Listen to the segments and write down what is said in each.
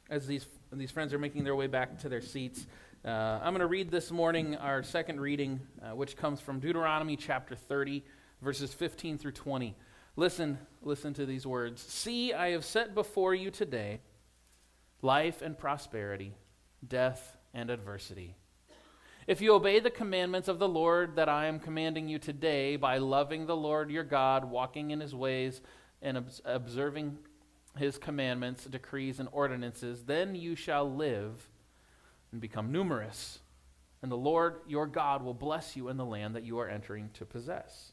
as these friends are making their way back to their seats, I'm going to read this morning our second reading, which comes from Deuteronomy chapter 30, verses 15 through 20. Listen to these words. See, I have set before you today life and prosperity, death and adversity. If you obey the commandments of the Lord that I am commanding you today by loving the Lord your God, walking in his ways, and observing his commandments, decrees, and ordinances, then you shall live and become numerous, and the Lord your God will bless you in the land that you are entering to possess.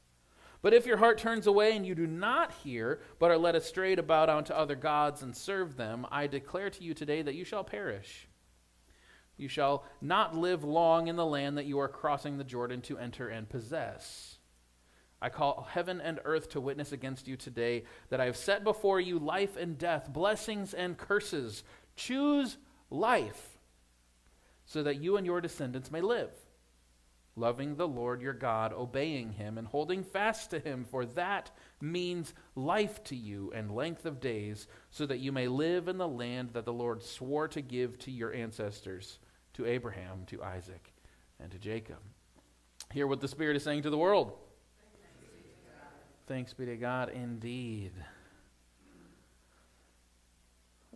But if your heart turns away and you do not hear, but are led astray to bow down to other gods and serve them, I declare to you today that you shall perish. You shall not live long in the land that you are crossing the Jordan to enter and possess. I call heaven and earth to witness against you today that I have set before you life and death, blessings and curses. Choose life so that you and your descendants may live, loving the Lord your God, obeying him, and holding fast to him, for that means life to you and length of days, so that you may live in the land that the Lord swore to give to your ancestors, to Abraham, to Isaac, and to Jacob. Hear what the Spirit is saying to the world. Thanks be to God indeed.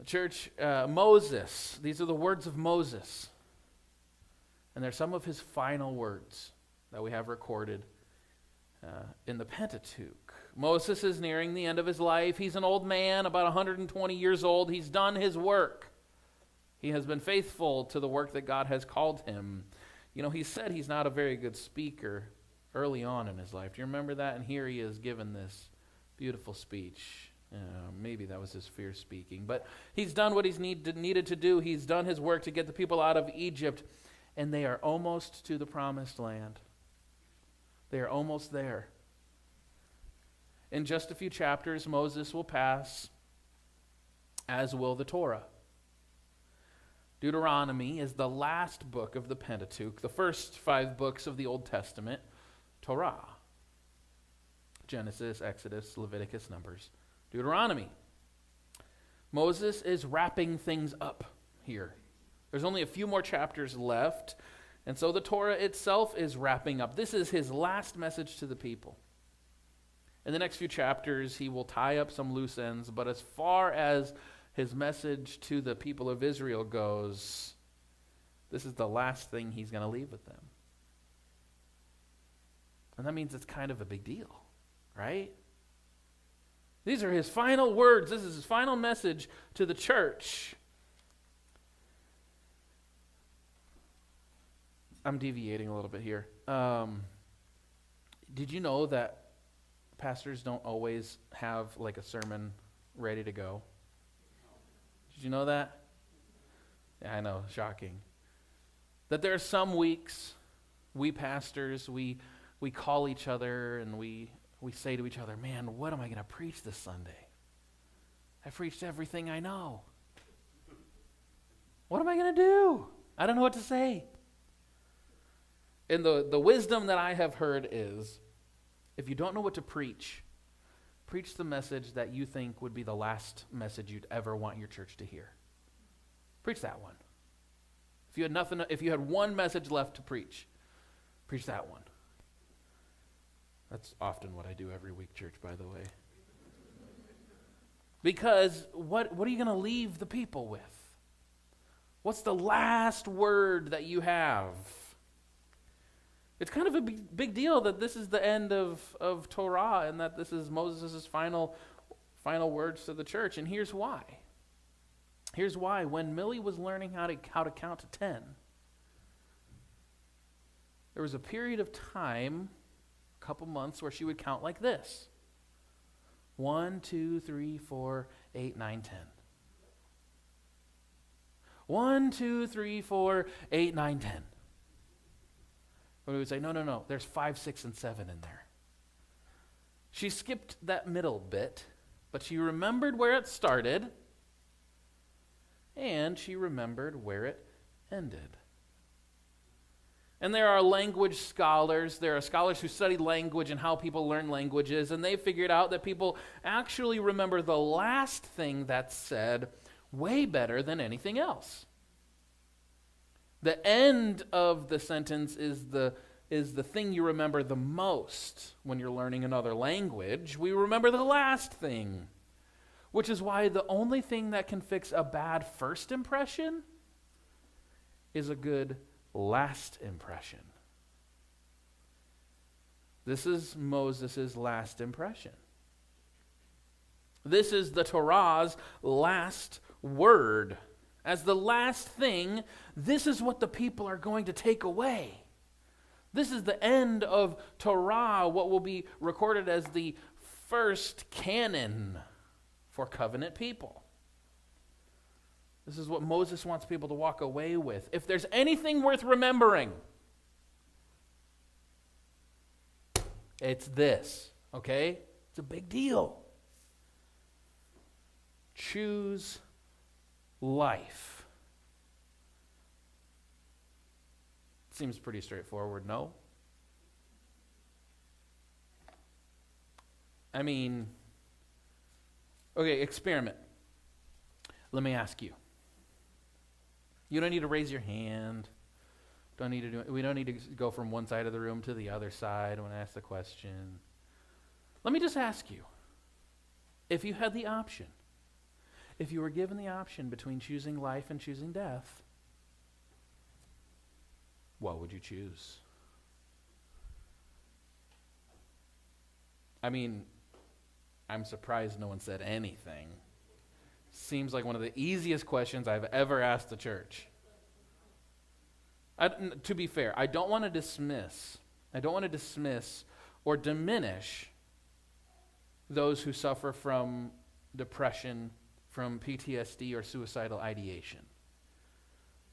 Church, Moses, these are the words of Moses. And they're some of his final words that we have recorded in the Pentateuch. Moses is nearing the end of his life. He's an old man, about 120 years old. He's done his work. He has been faithful to the work that God has called him. You know, he said he's not a very good speaker early on in his life. Do you remember that? And here he is given this beautiful speech. Maybe that was his fear speaking. But he's done what he's needed to do. He's done his work to get the people out of Egypt. And they are almost to the promised land. They are almost there. In just a few chapters, Moses will pass, as will the Torah. Deuteronomy is the last book of the Pentateuch, the first 5 books of the Old Testament, Torah. Genesis, Exodus, Leviticus, Numbers, Deuteronomy. Moses is wrapping things up here. There's only a few more chapters left, and so the Torah itself is wrapping up. This is his last message to the people. In the next few chapters, he will tie up some loose ends, but as far as his message to the people of Israel goes, this is the last thing he's going to leave with them. And that means it's kind of a big deal, right? These are his final words. This is his final message to the church. I'm deviating a little bit here. Did you know that pastors don't always have like a sermon ready to go? Did you know that? Yeah, I know, shocking. That there are some weeks, we pastors, we call each other and we say to each other, man, what am I going to preach this Sunday? I preached everything I know. What am I going to do? I don't know what to say. And the wisdom that I have heard is, if you don't know what to preach the message that you think would be the last message you'd ever want your church to hear. Preach that one. If you had one message left to preach that one. That's often what I do every week, church, by the way. Because what are you going to leave the people with? What's the last word that you have? It's kind of a big deal that this is the end of Torah and that this is Moses' final words to the church. And here's why. Here's why. When Millie was learning how to count to 10, there was a period of time, a couple months, where she would count like this. 1, 2, 3, 4, 8, 9, 10. 1, 2, 3, 4, 8, 9, 10. But we would say, no, there's 5, 6, and 7 in there. She skipped that middle bit, but she remembered where it started, and she remembered where it ended. And there are language scholars, there are scholars who study language and how people learn languages, and they figured out that people actually remember the last thing that's said way better than anything else. The end of the sentence is the thing you remember the most when you're learning another language. We remember the last thing, which is why the only thing that can fix a bad first impression is a good last impression. This is Moses' last impression. This is the Torah's last word. As the last thing, this is what the people are going to take away. This is the end of Torah, what will be recorded as the first canon for covenant people. This is what Moses wants people to walk away with. If there's anything worth remembering, it's this, okay? It's a big deal. Choose life. Seems pretty straightforward, no? I mean, okay, experiment. Let me ask you. You don't need to raise your hand. We don't need to go from one side of the room to the other side when I ask the question. Let me just ask you, if you had the option, if you were given the option between choosing life and choosing death, what would you choose? I mean, I'm surprised no one said anything. Seems like one of the easiest questions I've ever asked the church. To be fair, I don't want to dismiss or diminish those who suffer from depression, from PTSD, or suicidal ideation.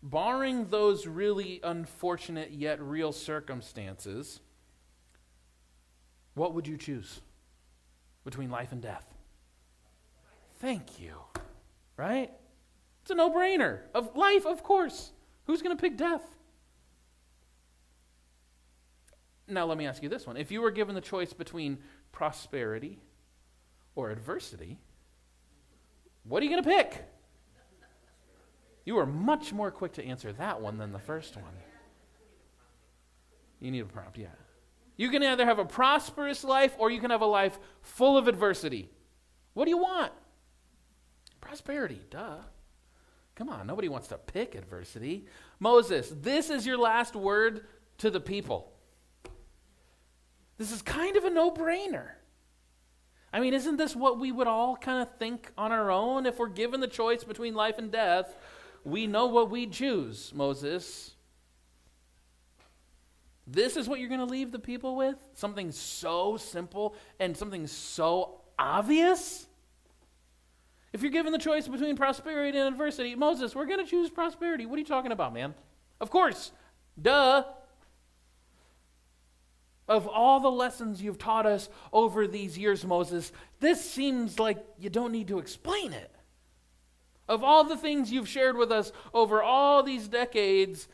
Barring those really unfortunate yet real circumstances, what would you choose between life and death? Thank you. Right? It's a no-brainer. Of life, of course. Who's going to pick death? Now let me ask you this one. If you were given the choice between prosperity or adversity, what are you going to pick? You were much more quick to answer that one than the first one. You need a prompt, yeah. You can either have a prosperous life or you can have a life full of adversity. What do you want? Prosperity, duh. Come on, nobody wants to pick adversity. Moses, this is your last word to the people. This is kind of a no-brainer. I mean, isn't this what we would all kind of think on our own? If we're given the choice between life and death, we know what we choose, Moses. This is what you're going to leave the people with? Something so simple and something so obvious? If you're given the choice between prosperity and adversity, Moses, we're going to choose prosperity. What are you talking about, man? Of course. Duh. Of all the lessons you've taught us over these years, Moses, this seems like you don't need to explain it. Of all the things you've shared with us over all these decades,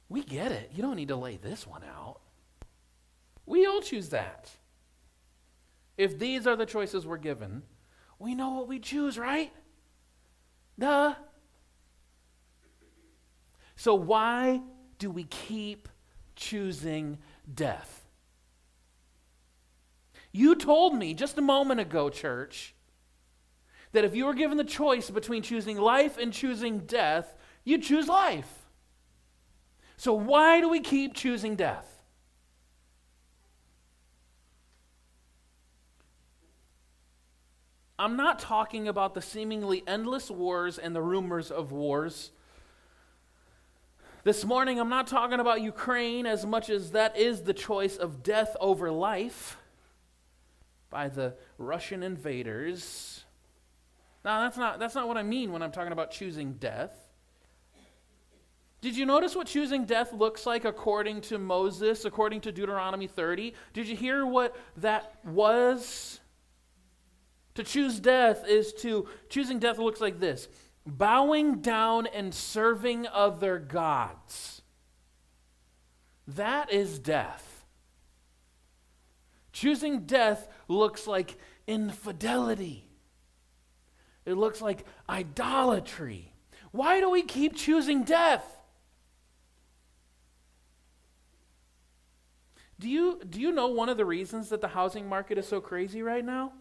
we get it. You don't need to lay this one out. We all choose that. If these are the choices we're given, we know what we choose, right? Duh. So why do we keep choosing death? You told me just a moment ago, church, that if you were given the choice between choosing life and choosing death, you'd choose life. So why do we keep choosing death? I'm not talking about the seemingly endless wars and the rumors of wars. This morning, I'm not talking about Ukraine as much as that is the choice of death over life by the Russian invaders. Now, that's not what I mean when I'm talking about choosing death. Did you notice what choosing death looks like according to Moses, according to Deuteronomy 30? Did you hear what that was? To choose death choosing death looks like this: bowing down and serving other gods. That is death. Choosing death looks like infidelity, It looks like idolatry. Why do we keep choosing death? Do you know one of the reasons that the housing market is so crazy right now?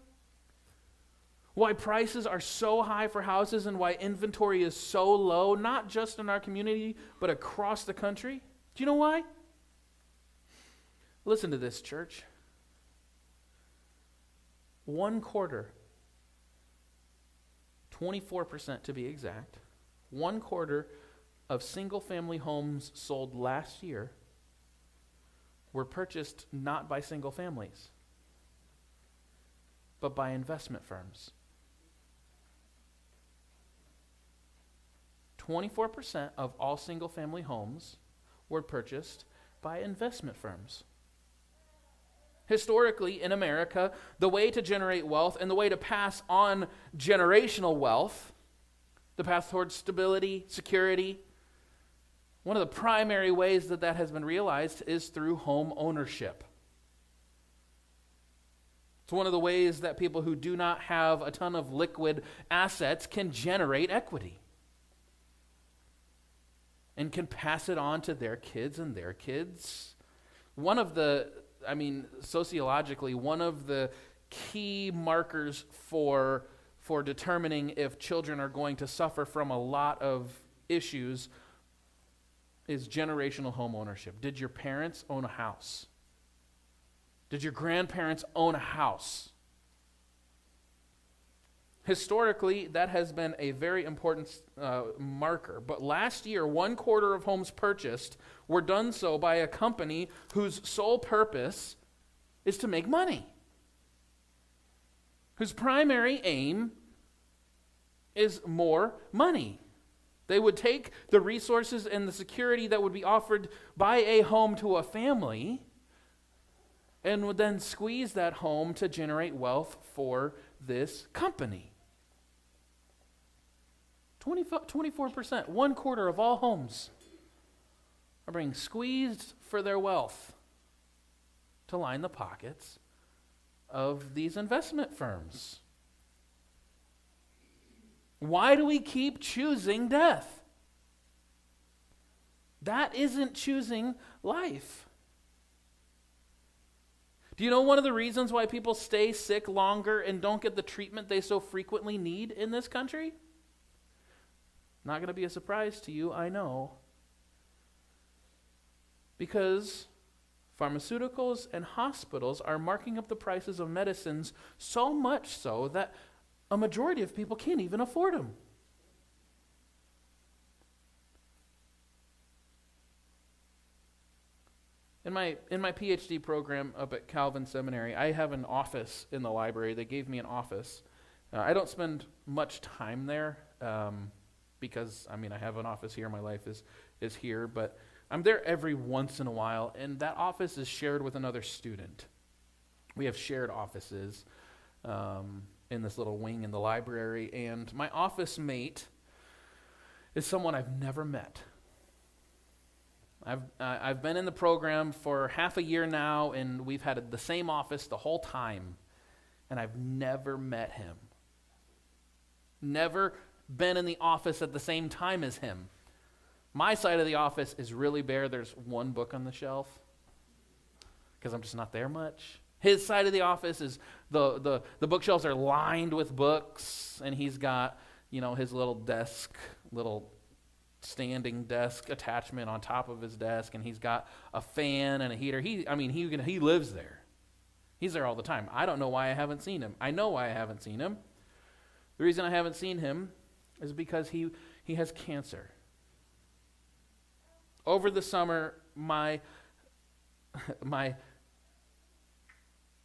Why prices are so high for houses and why inventory is so low, not just in our community, but across the country? Do you know why? Listen to this, church. 1/4, 24% to be exact, 1/4 of single-family homes sold last year were purchased not by single families, but by investment firms. 24% of all single-family homes were purchased by investment firms. Historically, in America, the way to generate wealth and the way to pass on generational wealth, the path towards stability, security, one of the primary ways that that has been realized is through home ownership. It's one of the ways that people who do not have a ton of liquid assets can generate equity and can pass it on to their kids and their kids. Sociologically, one of the key markers for determining if children are going to suffer from a lot of issues is generational home ownership. Did your parents own a house? Did your grandparents own a house? Historically, that has been a very important marker. But last year, 1/4 of homes purchased were done so by a company whose sole purpose is to make money, whose primary aim is more money. They would take the resources and the security that would be offered by a home to a family and would then squeeze that home to generate wealth for this company. 24%, 1/4 of all homes are being squeezed for their wealth to line the pockets of these investment firms. Why do we keep choosing death? That isn't choosing life. Do you know one of the reasons why people stay sick longer and don't get the treatment they so frequently need in this country? Not going to be a surprise to you, I know. Because pharmaceuticals and hospitals are marking up the prices of medicines so much so that a majority of people can't even afford them. In my PhD program up at Calvin Seminary, I have an office in the library. They gave me an office. I don't spend much time there because, I have an office here. My life is here. But I'm there every once in a while, and that office is shared with another student. We have shared offices in this little wing in the library, and my office mate is someone I've never met. I've been in the program for half a year now, and we've had the same office the whole time, and I've never met him. Never been in the office at the same time as him. My side of the office is really bare. There's one book on the shelf because I'm just not there much. His side of the office is the bookshelves are lined with books, and he's got, his little desk, little standing desk attachment on top of his desk, and he's got a fan and a heater. He lives there. He's there all the time. I don't know why I haven't seen him. I know why I haven't seen him. The reason I haven't seen him is because he has cancer. Over the summer, my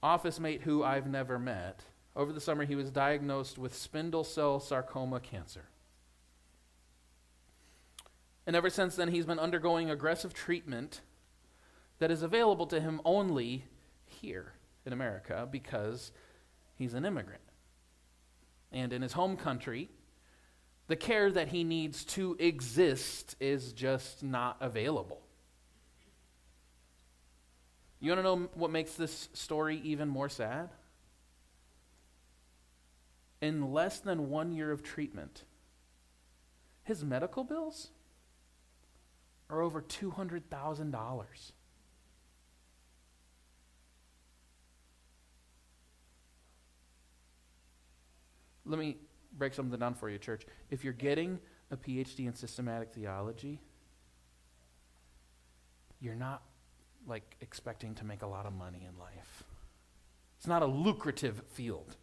office mate, who I've never met, over the summer he was diagnosed with spindle cell sarcoma cancer. And ever since then, he's been undergoing aggressive treatment that is available to him only here in America because he's an immigrant. And in his home country, the care that he needs to exist is just not available. You want to know what makes this story even more sad? in less than 1 year of treatment, his medical bills are over $200,000. Let me break something down for you, church. If you're getting a PhD in systematic theology, you're not expecting to make a lot of money in life. It's not a lucrative field.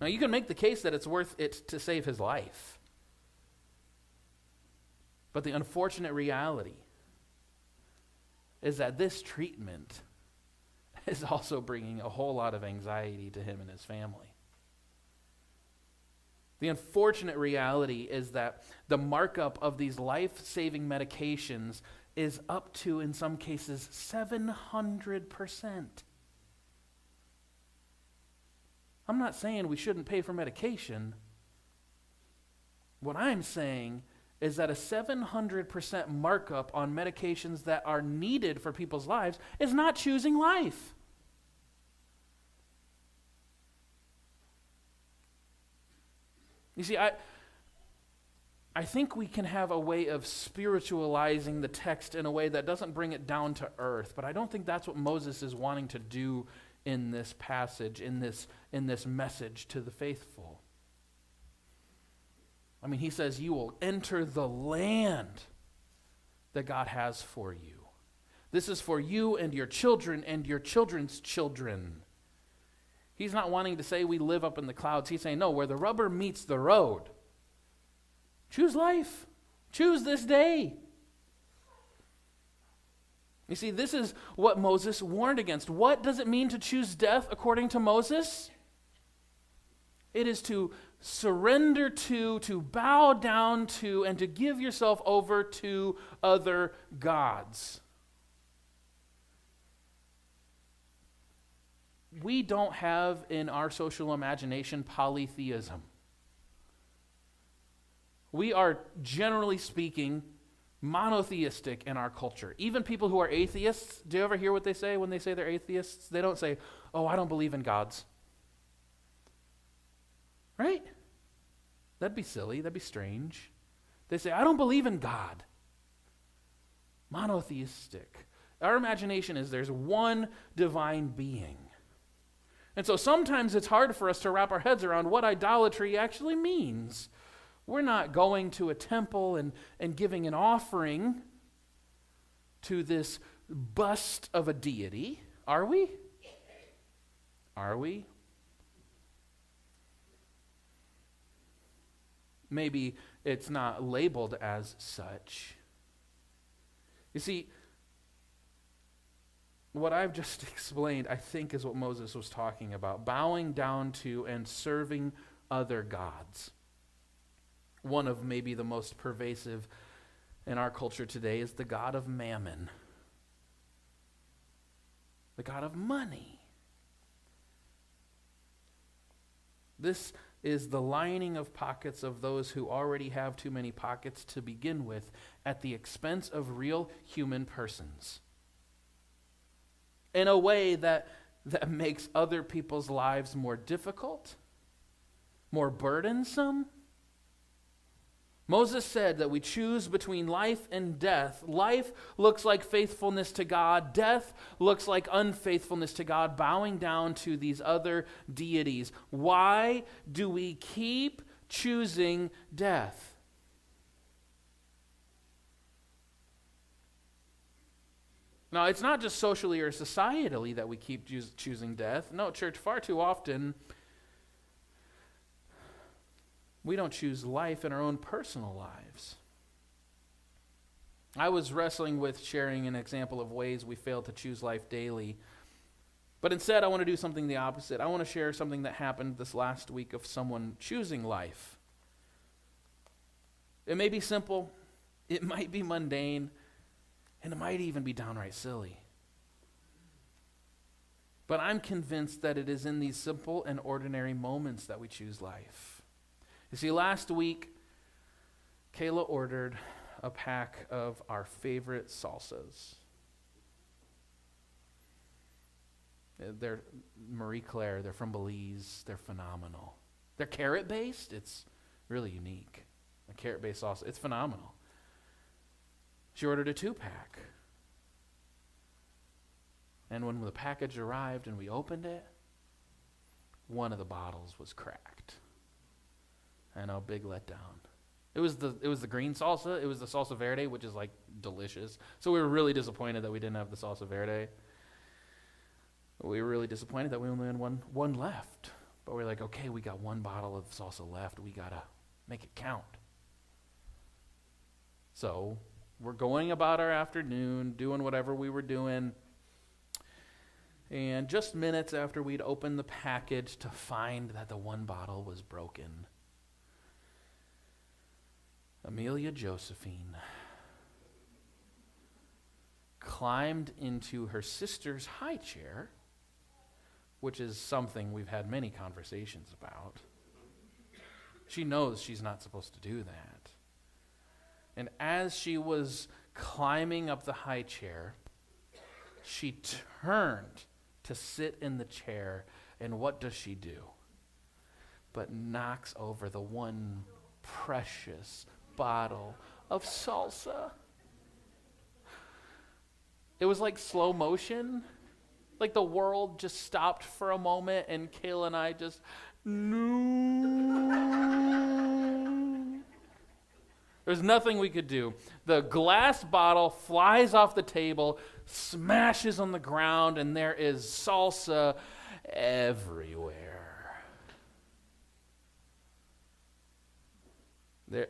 Now, you can make the case that it's worth it to save his life. But the unfortunate reality is that this treatment is also bringing a whole lot of anxiety to him and his family. The unfortunate reality is that the markup of these life-saving medications is up to, in some cases, 700%. I'm not saying we shouldn't pay for medication. What I'm saying is that a 700% markup on medications that are needed for people's lives is not choosing life. You see, I think we can have a way of spiritualizing the text in a way that doesn't bring it down to earth, but I don't think that's what Moses is wanting to do in this passage, in this message to the faithful. I mean, he says, you will enter the land that God has for you. This is for you and your children and your children's children. He's not wanting to say we live up in the clouds. He's saying, no, where the rubber meets the road. Choose life. Choose this day. You see, this is what Moses warned against. What does it mean to choose death according to Moses? It is to surrender to bow down to, and to give yourself over to other gods. We don't have in our social imagination polytheism. We are, generally speaking, monotheistic in our culture. Even people who are atheists, do you ever hear what they say when they say they're atheists? They don't say, oh, I don't believe in gods. Right? That'd be silly. That'd be strange. They say, I don't believe in God. Monotheistic. Our imagination is there's one divine being. And so sometimes it's hard for us to wrap our heads around what idolatry actually means. We're not going to a temple and giving an offering to this bust of a deity, are we? Are we? Maybe it's not labeled as such. You see, what I've just explained, I think, is what Moses was talking about. Bowing down to and serving other gods. One of maybe the most pervasive in our culture today is the god of mammon. The god of money. This is the lining of pockets of those who already have too many pockets to begin with at the expense of real human persons. In a way that makes other people's lives more difficult, more burdensome. Moses said that we choose between life and death. Life looks like faithfulness to God. Death looks like unfaithfulness to God, bowing down to these other deities. Why do we keep choosing death? Now, it's not just socially or societally that we keep choosing death. No, church, far too often we don't choose life in our own personal lives. I was wrestling with sharing an example of ways we fail to choose life daily. But instead, I want to do something the opposite. I want to share something that happened this last week of someone choosing life. It may be simple, it might be mundane, and it might even be downright silly. But I'm convinced that it is in these simple and ordinary moments that we choose life. You see, last week, Kayla ordered a pack of our favorite salsas. They're Marie Claire. They're from Belize. They're phenomenal. They're carrot-based. It's really unique. A carrot-based sauce. It's phenomenal. She ordered a 2-pack. And when the package arrived and we opened it, one of the bottles was cracked. I know, big letdown. It was the green salsa. It was the salsa verde, which is like delicious. So we were really disappointed that we didn't have the salsa verde. We were really disappointed that we only had one left. But we're like, okay, we got one bottle of salsa left. We got to make it count. So we're going about our afternoon, doing whatever we were doing. And just minutes after we'd opened the package to find that the one bottle was broken, Amelia Josephine climbed into her sister's high chair, which is something we've had many conversations about. She knows she's not supposed to do that. And as she was climbing up the high chair, she turned to sit in the chair, and what does she do? But knocks over the one precious bottle of salsa. It was like slow motion. Like the world just stopped for a moment, and Kayla and I just, no. There's nothing we could do. The glass bottle flies off the table, smashes on the ground, and there is salsa everywhere. They're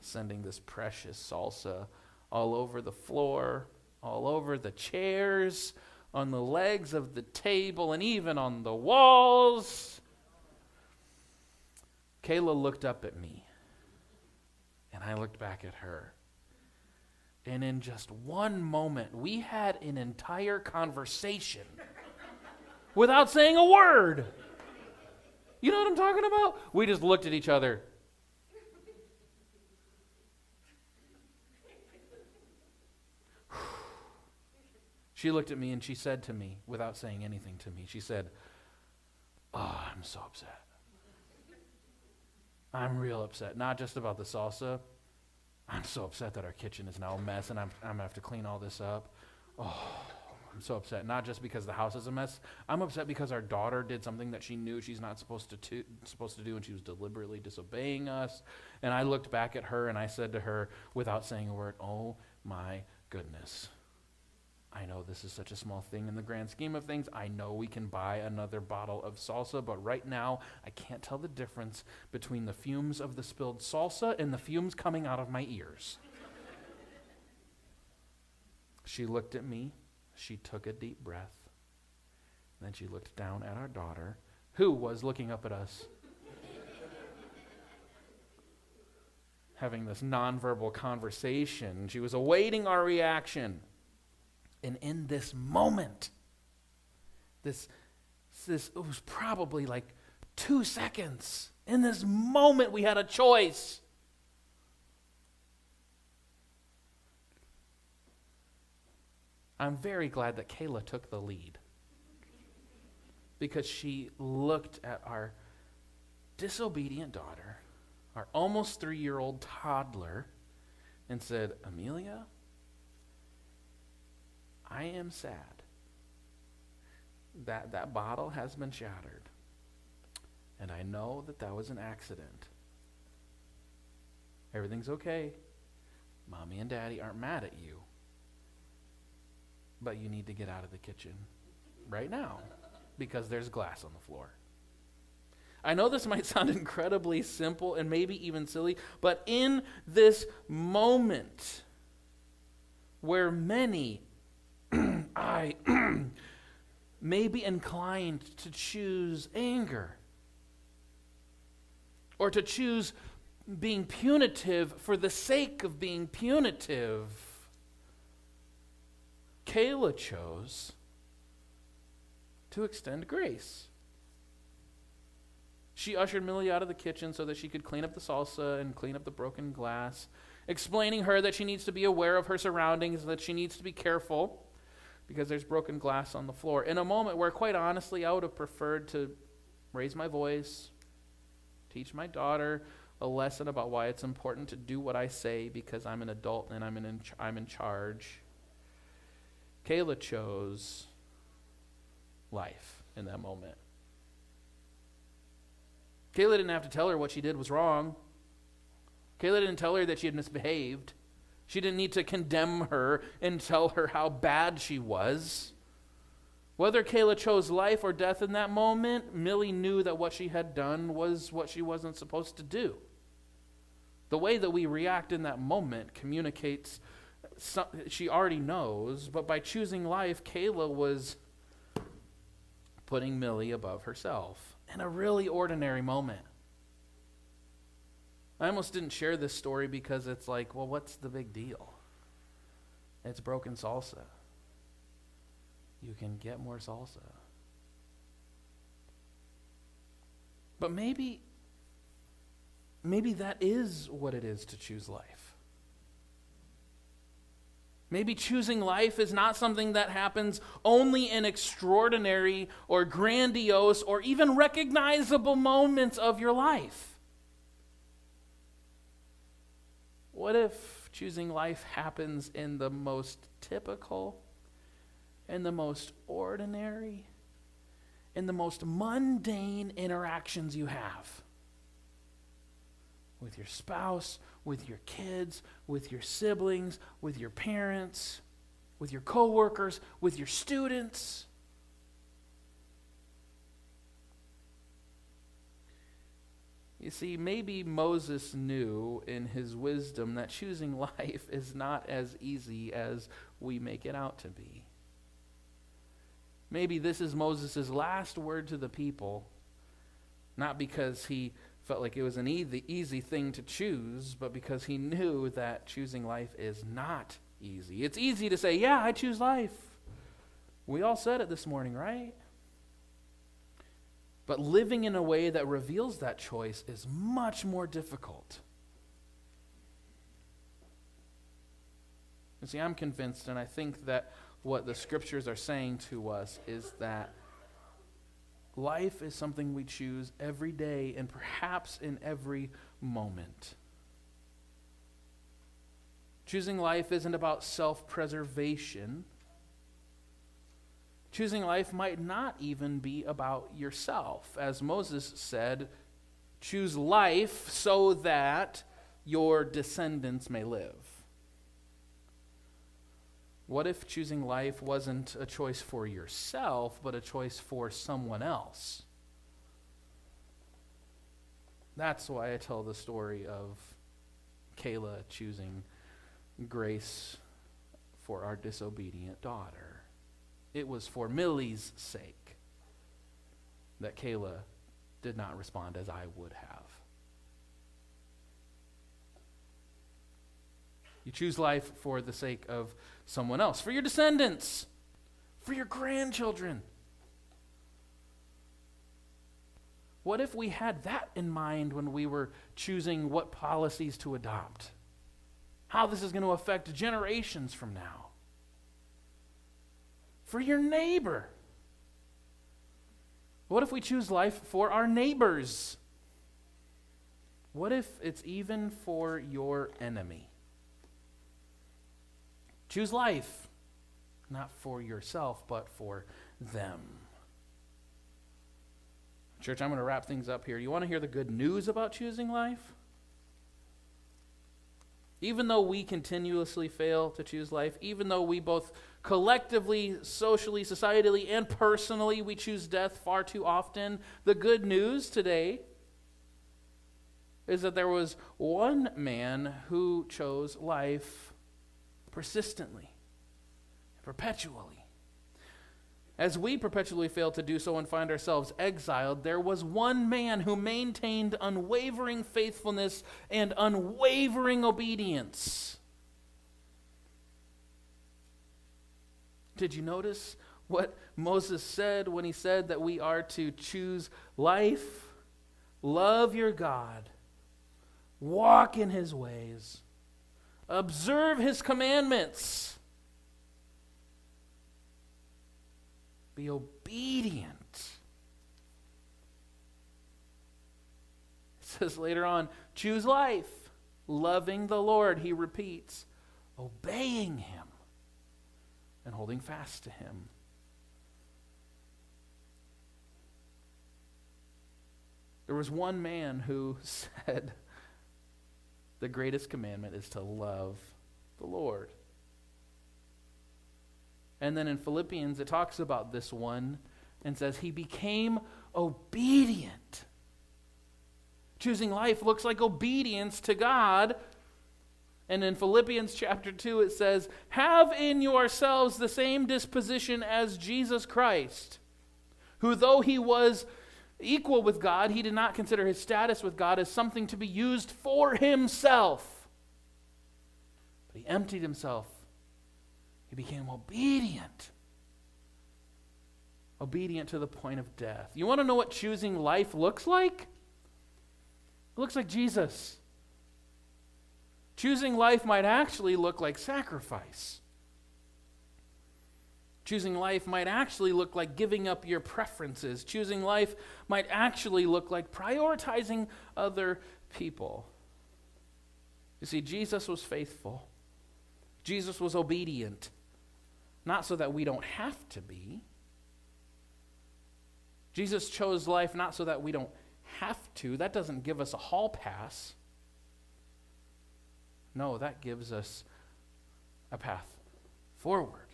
sending this precious salsa all over the floor, all over the chairs, on the legs of the table, and even on the walls. Kayla looked up at me, and I looked back at her. And in just one moment, we had an entire conversation without saying a word. You know what I'm talking about? We just looked at each other. She looked at me and she said to me, without saying anything to me, she said, "Oh, I'm so upset. I'm real upset. Not just about the salsa. I'm so upset that our kitchen is now a mess and I'm going to have to clean all this up. Oh, I'm so upset. Not just because the house is a mess. I'm upset because our daughter did something that she knew she's not supposed to do, and she was deliberately disobeying us." And I looked back at her and I said to her, without saying a word, "Oh my goodness. I know this is such a small thing in the grand scheme of things. I know we can buy another bottle of salsa, but right now I can't tell the difference between the fumes of the spilled salsa and the fumes coming out of my ears." She looked at me. She took a deep breath. And then she looked down at our daughter, who was looking up at us, having this nonverbal conversation. She was awaiting our reaction. And in this moment, it was probably like 2 seconds. In this moment, we had a choice. I'm very glad that Kayla took the lead, because she looked at our disobedient daughter, our almost 3-year-old toddler, and said, "Amelia, I am sad that that bottle has been shattered, and I know that that was an accident. Everything's okay. Mommy and Daddy aren't mad at you, but you need to get out of the kitchen right now because there's glass on the floor." I know this might sound incredibly simple and maybe even silly, but in this moment where many I may be inclined to choose anger or to choose being punitive for the sake of being punitive, Kayla chose to extend grace. She ushered Millie out of the kitchen so that she could clean up the salsa and clean up the broken glass, explaining her that she needs to be aware of her surroundings, that she needs to be careful, because there's broken glass on the floor. In a moment where, quite honestly, I would have preferred to raise my voice, teach my daughter a lesson about why it's important to do what I say because I'm an adult and I'm in charge. Kayla chose life in that moment. Kayla didn't have to tell her what she did was wrong. Kayla didn't tell her that she had misbehaved. She didn't need to condemn her and tell her how bad she was. Whether Kayla chose life or death in that moment, Millie knew that what she had done was what she wasn't supposed to do. The way that we react in that moment communicates, she already knows, but by choosing life, Kayla was putting Millie above herself in a really ordinary moment. I almost didn't share this story because it's like, well, what's the big deal? It's broken salsa. You can get more salsa. But maybe that is what it is to choose life. Maybe choosing life is not something that happens only in extraordinary or grandiose or even recognizable moments of your life. What if choosing life happens in the most typical, in the most ordinary, in the most mundane interactions you have? With your spouse, with your kids, with your siblings, with your parents, with your coworkers, with your students. You see, maybe Moses knew in his wisdom that choosing life is not as easy as we make it out to be. Maybe this is Moses' last word to the people, not because he felt like it was an easy thing to choose, but because he knew that choosing life is not easy. It's easy to say, yeah, I choose life. We all said it this morning, right? But living in a way that reveals that choice is much more difficult. You see, I'm convinced, and I think that what the scriptures are saying to us is that life is something we choose every day and perhaps in every moment. Choosing life isn't about self-preservation. Choosing life might not even be about yourself. As Moses said, choose life so that your descendants may live. What if choosing life wasn't a choice for yourself, but a choice for someone else? That's why I tell the story of Kayla choosing grace for our disobedient daughter. It was for Millie's sake that Kayla did not respond as I would have. You choose life for the sake of someone else, for your descendants, for your grandchildren. What if we had that in mind when we were choosing what policies to adopt? How this is going to affect generations from now? For your neighbor. What if we choose life for our neighbors? What if it's even for your enemy? Choose life, not for yourself, but for them. Church, I'm going to wrap things up here. You want to hear the good news about choosing life? Even though we continuously fail to choose life, even though we both collectively, socially, societally, and personally, we choose death far too often, the good news today is that there was one man who chose life persistently, perpetually. As we perpetually fail to do so and find ourselves exiled, there was one man who maintained unwavering faithfulness and unwavering obedience. Did you notice what Moses said when he said that we are to choose life, love your God, walk in his ways, observe his commandments? Be obedient. It says later on, choose life, loving the Lord, he repeats, obeying him and holding fast to him. There was one man who said, the greatest commandment is to love the Lord. And then in Philippians, it talks about this one and says, he became obedient. Choosing life looks like obedience to God. And in Philippians chapter 2, it says, have in yourselves the same disposition as Jesus Christ, who though he was equal with God, he did not consider his status with God as something to be used for himself. But he emptied himself. He became obedient. Obedient to the point of death. You want to know what choosing life looks like? It looks like Jesus. Choosing life might actually look like sacrifice. Choosing life might actually look like giving up your preferences. Choosing life might actually look like prioritizing other people. You see, Jesus was faithful. Jesus was obedient. Not so that we don't have to be. Jesus chose life not so that we don't have to. That doesn't give us a hall pass. No, that gives us a path forward.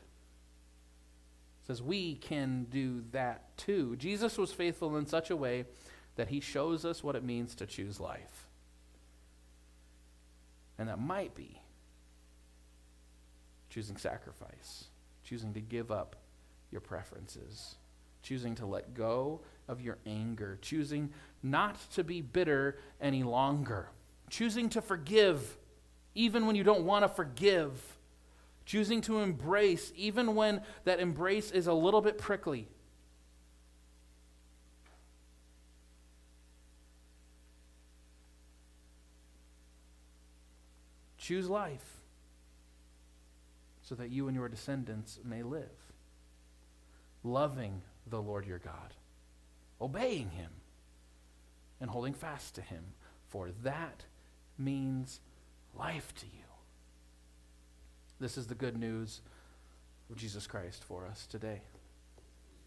It says we can do that too. Jesus was faithful in such a way that he shows us what it means to choose life. And that might be choosing sacrifice, choosing to give up your preferences, choosing to let go of your anger, choosing not to be bitter any longer, choosing to forgive even when you don't want to forgive, choosing to embrace even when that embrace is a little bit prickly. Choose life so that you and your descendants may live, loving the Lord your God, obeying him, and holding fast to him, for that means life to you. This is the good news of Jesus Christ for us today.